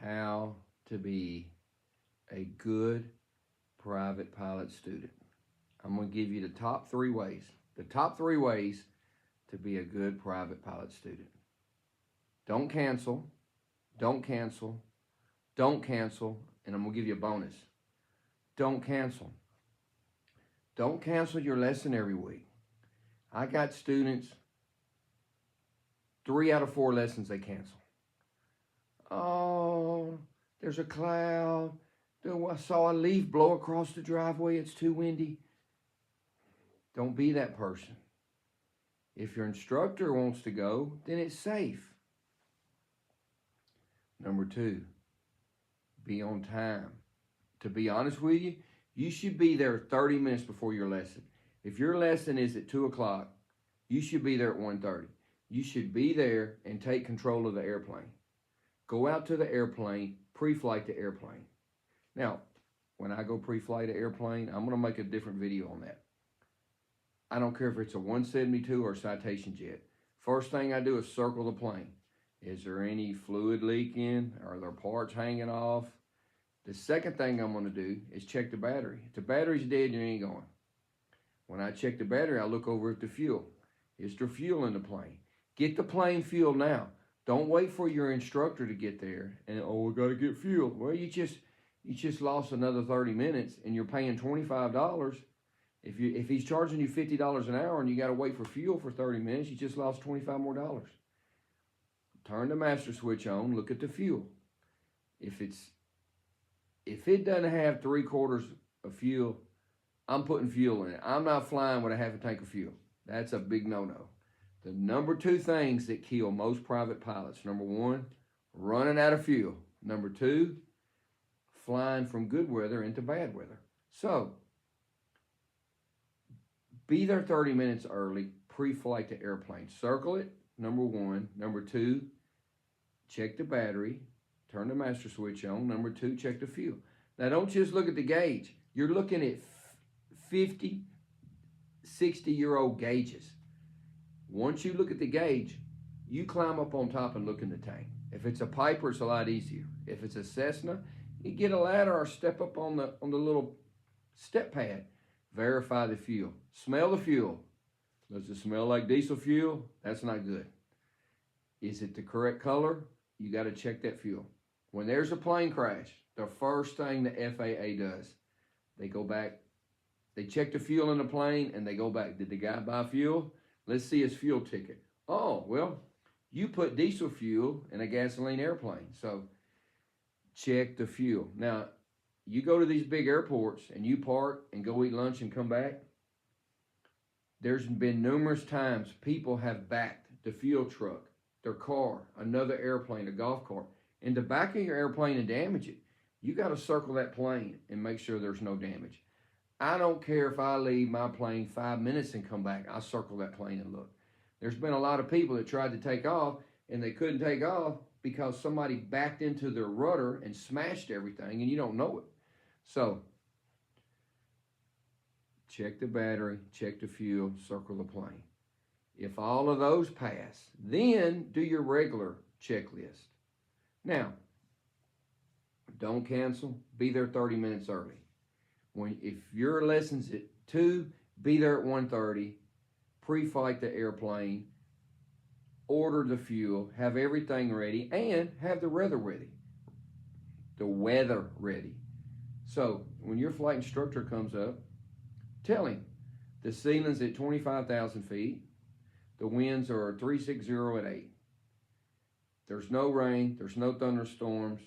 how to be a good private pilot student. I'm going to give you the top 3 ways. The top 3 ways to be a good private pilot student. Don't cancel, don't cancel, don't cancel, and I'm going to give you a bonus. Don't cancel. Don't cancel your lesson every week. I got students, 3 out of 4 lessons they cancel. Oh, there's a cloud. I saw a leaf blow across the driveway. It's too windy. Don't be that person. If your instructor wants to go, then it's safe. Number 2, be on time. To be honest with you, you should be there 30 minutes before your lesson. If your lesson is at 2 o'clock, you should be there at 1:30. You should be there and take control of the airplane. Go out to the airplane, pre-flight the airplane. Now, when I go pre-flight an airplane, I'm going to make a different video on that. I don't care if it's a 172 or a Citation jet. First thing I do is circle the plane. Is there any fluid leaking? Are there parts hanging off? The second thing I'm going to do is check the battery. If the battery's dead, you ain't going. When I check the battery, I look over at the fuel. Is there fuel in the plane? Get the plane fuel now. Don't wait for your instructor to get there and, oh, we got to get fuel. Well, you just lost another 30 minutes and you're paying $25. If he's charging you $50 an hour and you got to wait for fuel for 30 minutes, you just lost $25 more. Turn the master switch on, look at the fuel. If it doesn't have 3/4 of fuel, I'm putting fuel in it. I'm not flying with a half a tank of fuel. That's a big no-no. The number 2 things that kill most private pilots. Number 1, running out of fuel. Number 2, flying from good weather into bad weather. So, be there 30 minutes early, pre-flight the airplane. Circle it, number 1. Number 2, check the battery. Turn the master switch on. Number 2, check the fuel. Now, don't just look at the gauge. You're looking at 50, 60-year-old gauges. Once you look at the gauge, you climb up on top and look in the tank. If it's a Piper, it's a lot easier. If it's a Cessna, you get a ladder or step up on the little step pad. Verify the fuel. Smell the fuel. Does it smell like diesel fuel? That's not good. Is it the correct color? You got to check that fuel. When there's a plane crash, the first thing the FAA does, they go back, they check the fuel in the plane, and they go back. Did the guy buy fuel? Let's see his fuel ticket. Oh, well, you put diesel fuel in a gasoline airplane, so check the fuel. Now, you go to these big airports and you park and go eat lunch and come back. There's been numerous times people have backed the fuel truck, their car, another airplane, a golf cart, in the back of your airplane and damage it. You got to circle that plane and make sure there's no damage. I don't care if I leave my plane 5 minutes and come back. I circle that plane and look. There's been a lot of people that tried to take off and they couldn't take off because somebody backed into their rudder and smashed everything and you don't know it. So, check the battery, check the fuel, circle the plane. If all of those pass, then do your regular checklist. Now, don't cancel. Be there 30 minutes early. If your lesson's at 2, be there at 1:30. Pre-flight the airplane. Order the fuel. Have everything ready. And have the weather ready. The weather ready. So, when your flight instructor comes up, tell him the ceiling's at 25,000 feet. The winds are 360 at 8. There's no rain. There's no thunderstorms.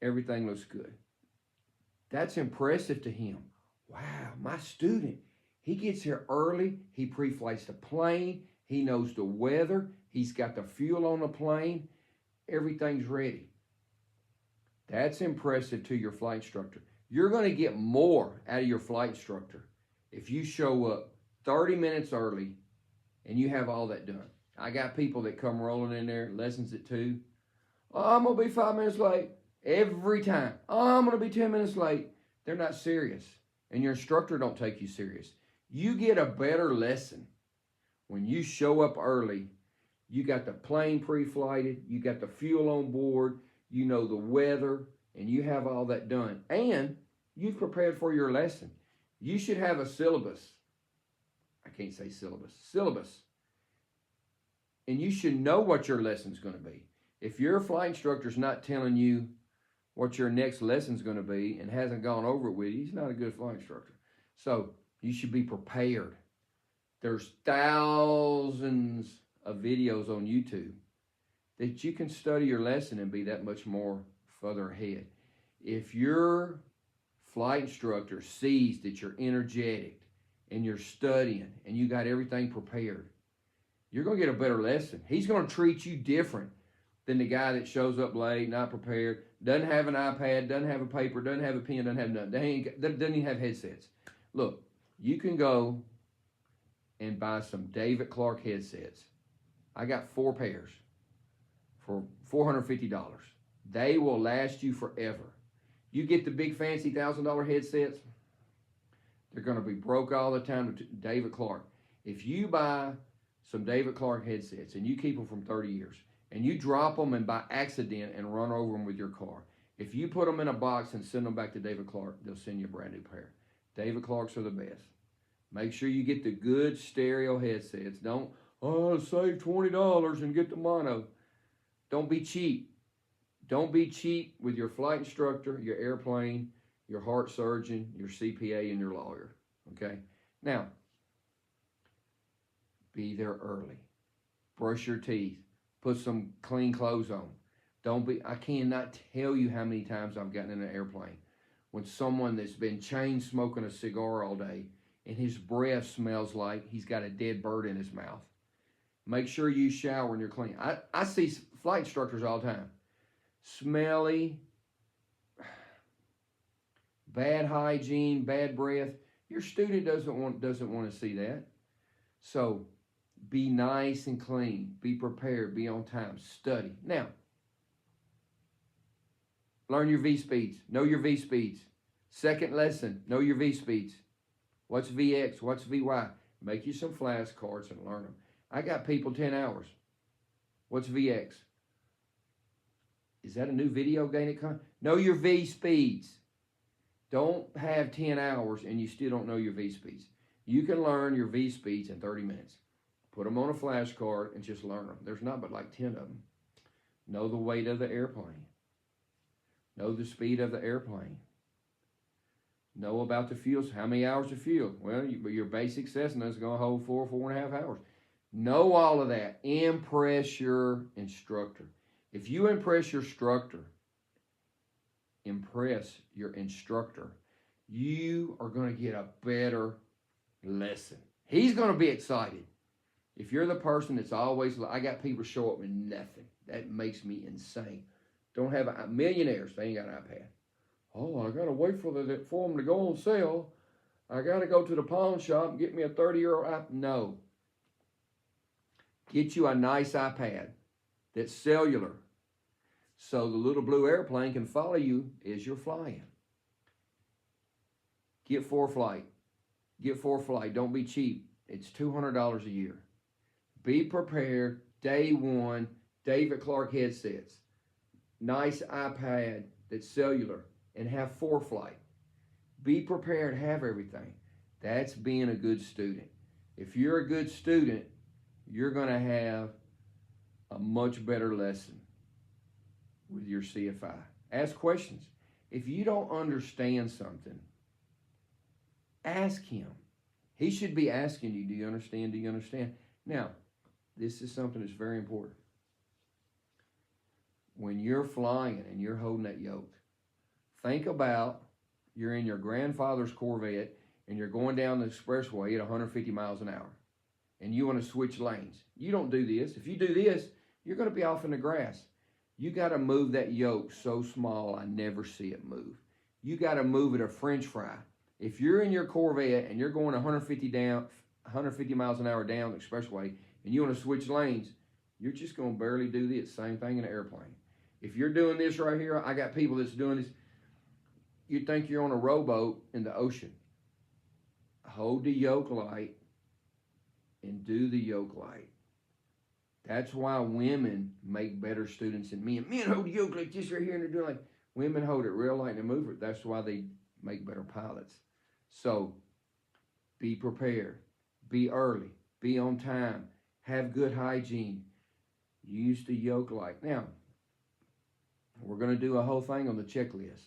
Everything looks good. That's impressive to him. Wow, my student, he gets here early. He pre-flights the plane. He knows the weather. He's got the fuel on the plane. Everything's ready. That's impressive to your flight instructor. You're going to get more out of your flight instructor if you show up 30 minutes early and you have all that done. I got people that come rolling in there, lessons at 2. Oh, I'm going to be 5 minutes late. Every time. Oh, I'm going to be 10 minutes late. They're not serious. And your instructor don't take you serious. You get a better lesson when you show up early. You got the plane pre-flighted. You got the fuel on board. you know the weather, and you have all that done, and you've prepared for your lesson. You should have a syllabus. I can't say syllabus. And you should know what your lesson's going to be. If your flight instructor's not telling you what your next lesson's going to be and hasn't gone over it with you, he's not a good flight instructor. So you should be prepared. There's thousands of videos on YouTube that you can study your lesson and be that much more further ahead. If your flight instructor sees that you're energetic and you're studying and you got everything prepared, you're going to get a better lesson. He's going to treat you different than the guy that shows up late, not prepared, doesn't have an iPad, doesn't have a paper, doesn't have a pen, doesn't have nothing, doesn't even have headsets. Look, you can go and buy some David Clark headsets. I got 4 pairs for $450. They will last you forever. You get the big fancy $1,000 headsets, they're going to be broke all the time. David Clark. If you buy some David Clark headsets and you keep them from 30 years and you drop them and by accident and run over them with your car, if you put them in a box and send them back to David Clark, they'll send you a brand new pair. David Clarks are the best. Make sure you get the good stereo headsets. Don't, save $20 and get the mono. Don't be cheap. Don't be cheap with your flight instructor, your airplane, your heart surgeon, your CPA, and your lawyer. Okay? Now, be there early. Brush your teeth. Put some clean clothes on. I cannot tell you how many times I've gotten in an airplane when someone that's been chain smoking a cigar all day and his breath smells like he's got a dead bird in his mouth. Make sure you shower and you're clean. I see flight instructors all the time. Smelly, bad hygiene, bad breath. Your student doesn't want to see that. So be nice and clean. Be prepared. Be on time. Study. Now, learn your V-speeds. Know your V-speeds. Second lesson, know your V-speeds. What's VX? What's VY? Make you some flashcards and learn them. I got people 10 hours. What's VX? Is that a new video game that comes? Know your V-speeds. Don't have 10 hours and you still don't know your V-speeds. You can learn your V-speeds in 30 minutes. Put them on a flashcard and just learn them. There's not but like 10 of them. Know the weight of the airplane. Know the speed of the airplane. Know about the fuel. How many hours of fuel? Well, your basic Cessna is going to hold 4.5 hours. Know all of that. Impress your instructor. If you impress your instructor, you are going to get a better lesson. He's going to be excited. If you're the person that's always, I got people show up with nothing. That makes me insane. Don't have millionaires, they ain't got an iPad. Oh, I got to wait for them to go on sale. I got to go to the pawn shop and get me a 30-year-old iPad. No. Get you a nice iPad that's cellular so the little blue airplane can follow you as you're flying. Get 4Flight. Get 4Flight. Don't be cheap. It's $200 a year. Be prepared. Day one, David Clark headsets. Nice iPad that's cellular. And have 4Flight. Be prepared, have everything. That's being a good student. If you're a good student, you're going to have a much better lesson with your CFI. Ask questions. If you don't understand something, ask him. He should be asking you, do you understand? Do you understand? Now, this is something that's very important. When you're flying and you're holding that yoke, think about you're in your grandfather's Corvette and you're going down the expressway at 150 miles an hour and you want to switch lanes. You don't do this. If you do this, you're going to be off in the grass. You got to move that yoke so small I never see it move. You got to move it a French fry. If you're in your Corvette and you're going 150 miles an hour down the expressway and you want to switch lanes, you're just going to barely do this. Same thing in an airplane. If you're doing this right here, I got people that's doing this. You think you're on a rowboat in the ocean. Hold the yoke light and do the yoke light. That's why women make better students than men. Men hold the yoke like this right here, and they're doing like women hold it real light and move it. That's why they make better pilots. So be prepared, be early, be on time, have good hygiene, use the yoke light. Now, we're going to do a whole thing on the checklist.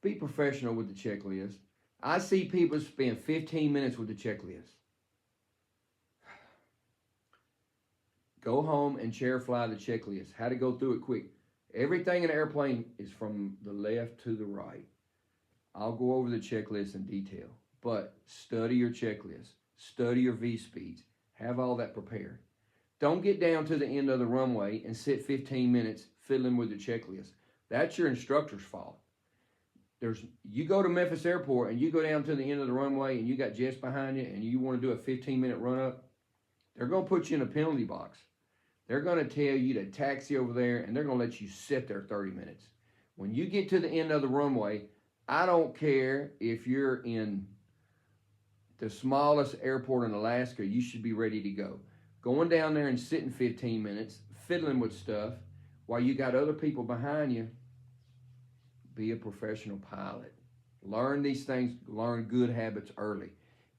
Be professional with the checklist. I see people spend 15 minutes with the checklist. Go home and chair fly the checklist. How to go through it quick. Everything in an airplane is from the left to the right. I'll go over the checklist in detail, but study your checklist. Study your V-speeds. Have all that prepared. Don't get down to the end of the runway and sit 15 minutes fiddling with the checklist. That's your instructor's fault. You go to Memphis Airport and you go down to the end of the runway and you got jets behind you and you want to do a 15-minute run-up, they're going to put you in a penalty box. They're going to tell you to taxi over there, and they're going to let you sit there 30 minutes. When you get to the end of the runway, I don't care if you're in the smallest airport in Alaska, you should be ready to go. Going down there and sitting 15 minutes, fiddling with stuff, while you got other people behind you, be a professional pilot. Learn these things, learn good habits early.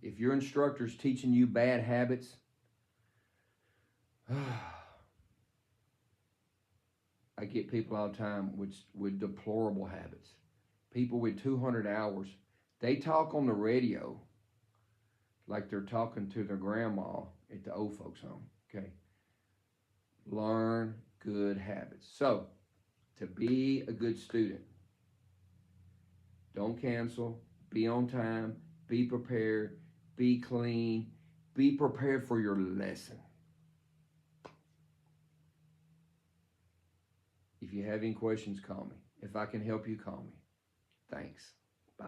If your instructor's teaching you bad habits, I get people all the time with deplorable habits. People with 200 hours, they talk on the radio like they're talking to their grandma at the old folks home, okay? Learn good habits. So, to be a good student, don't cancel, be on time, be prepared, be clean, be prepared for your lesson. If you have any questions, call me. If I can help you, call me. Thanks. Bye.